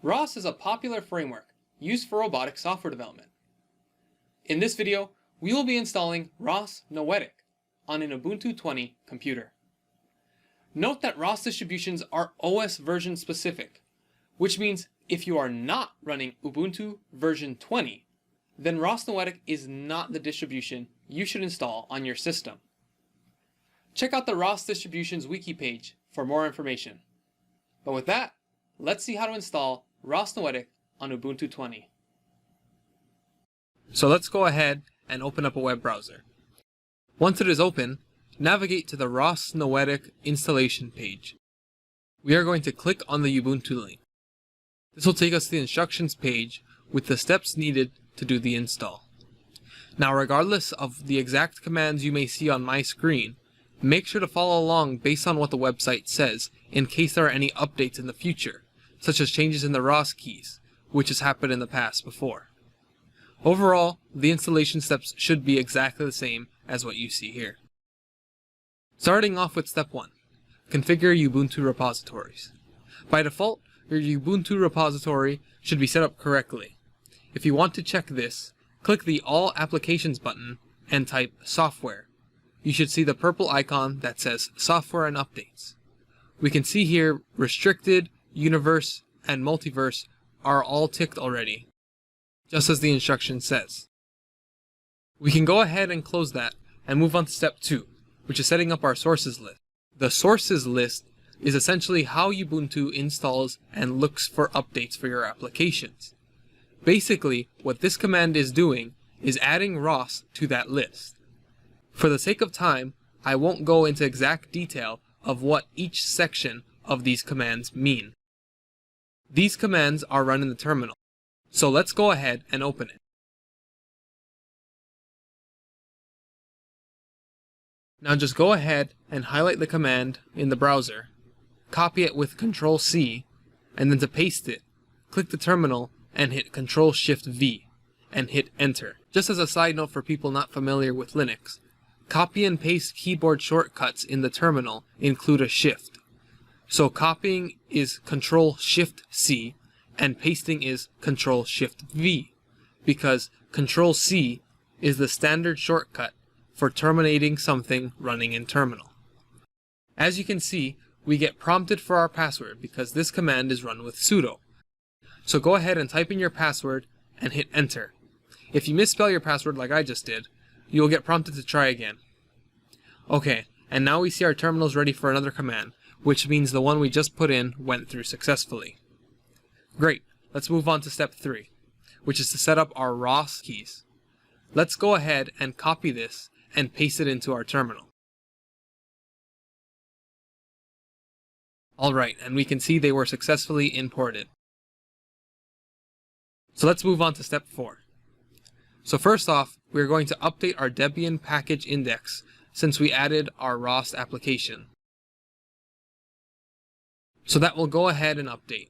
ROS is a popular framework used for robotic software development. In this video, we will be installing ROS Noetic on an Ubuntu 20 computer. Note that ROS distributions are OS version specific, which means if you are not running Ubuntu version 20, then ROS Noetic is not the distribution you should install on your system. Check out the ROS distributions wiki page for more information. But with that, let's see how to install ROS Noetic on Ubuntu 20. So let's go ahead and open up a web browser. Once it is open, navigate to the ROS Noetic installation page. We are going to click on the Ubuntu link. This will take us to the instructions page with the steps needed to do the install. Now, regardless of the exact commands you may see on my screen, make sure to follow along based on what the website says in case there are any updates in the future, such as changes in the ROS keys, which has happened in the past before. Overall, the installation steps should be exactly the same as what you see here. Starting off with step 1, configure Ubuntu repositories. By default, your Ubuntu repository should be set up correctly. If you want to check this, click the All Applications button and type Software. You should see the purple icon that says Software and Updates. We can see here Restricted, Universe, and Multiverse are all ticked already, just as the instruction says. We can go ahead and close that and move on to step 2, which is setting up our sources list. The sources list is essentially how Ubuntu installs and looks for updates for your applications. Basically, what this command is doing is adding ROS to that list. For the sake of time, I won't go into exact detail of what each section of these commands mean. These commands are run in the terminal, so let's go ahead and open it. Now just go ahead and highlight the command in the browser, copy it with Ctrl+C, and then to paste it, click the terminal and hit Ctrl+Shift+V, and hit Enter. Just as a side note for people not familiar with Linux, copy and paste keyboard shortcuts in the terminal include a shift. So copying is Ctrl+Shift+C and pasting is Ctrl+Shift+V, because Ctrl+C is the standard shortcut for terminating something running in terminal. As you can see, we get prompted for our password because this command is run with sudo. So go ahead and type in your password and hit Enter. If you misspell your password like I just did, you will get prompted to try again. Okay, and now we see our terminal is ready for another command, which means the one we just put in went through successfully. Great, let's move on to step 3, which is to set up our ROS keys. Let's go ahead and copy this and paste it into our terminal. Alright, and we can see they were successfully imported. So let's move on to step 4. So first off, we are going to update our Debian package index since we added our ROS application. So that will go ahead and update.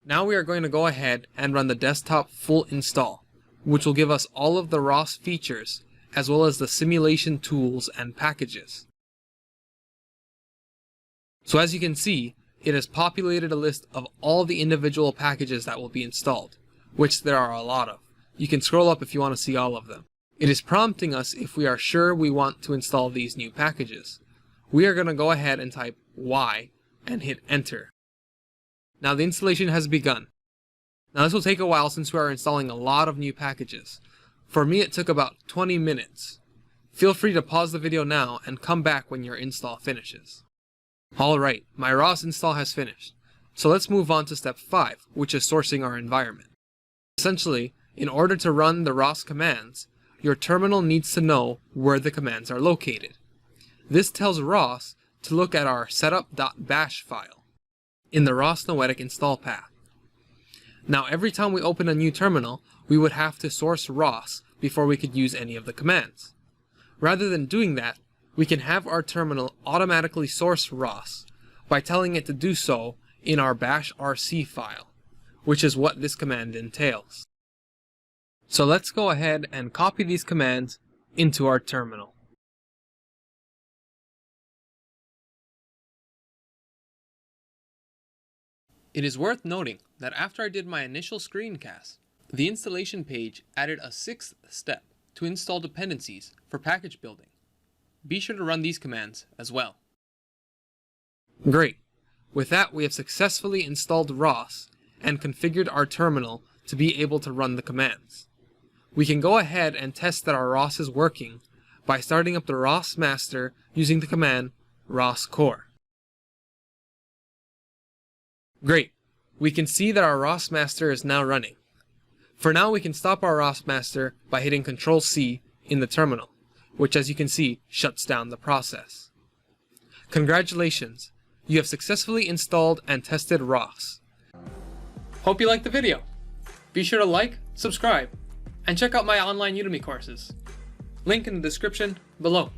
Now we are going to go ahead and run the desktop full install, which will give us all of the ROS features as well as the simulation tools and packages. So as you can see, it has populated a list of all the individual packages that will be installed, which there are a lot of. You can scroll up if you want to see all of them. It is prompting us if we are sure we want to install these new packages. We are going to go ahead and type Y and hit Enter. Now the installation has begun. Now this will take a while since we are installing a lot of new packages. For me it took about 20 minutes. Feel free to pause the video now and come back when your install finishes. Alright, my ROS install has finished. So let's move on to step 5, which is sourcing our environment. Essentially, in order to run the ROS commands, your terminal needs to know where the commands are located. This tells ROS to look at our setup.bash file in the ROS Noetic install path. Now every time we open a new terminal, we would have to source ROS before we could use any of the commands. Rather than doing that, we can have our terminal automatically source ROS by telling it to do so in our bashrc file, which is what this command entails. So let's go ahead and copy these commands into our terminal. It is worth noting that after I did my initial screencast, the installation page added a 6th step to install dependencies for package building. Be sure to run these commands as well. Great. With that, we have successfully installed ROS and configured our terminal to be able to run the commands. We can go ahead and test that our ROS is working by starting up the ROS master using the command ROS core. Great. We can see that our ROS master is now running. For now, we can stop our ROS master by hitting Ctrl+C in the terminal, which, as you can see, shuts down the process. Congratulations! You have successfully installed and tested ROS. Hope you liked the video. Be sure to like, subscribe, and check out my online Udemy courses. Link in the description below.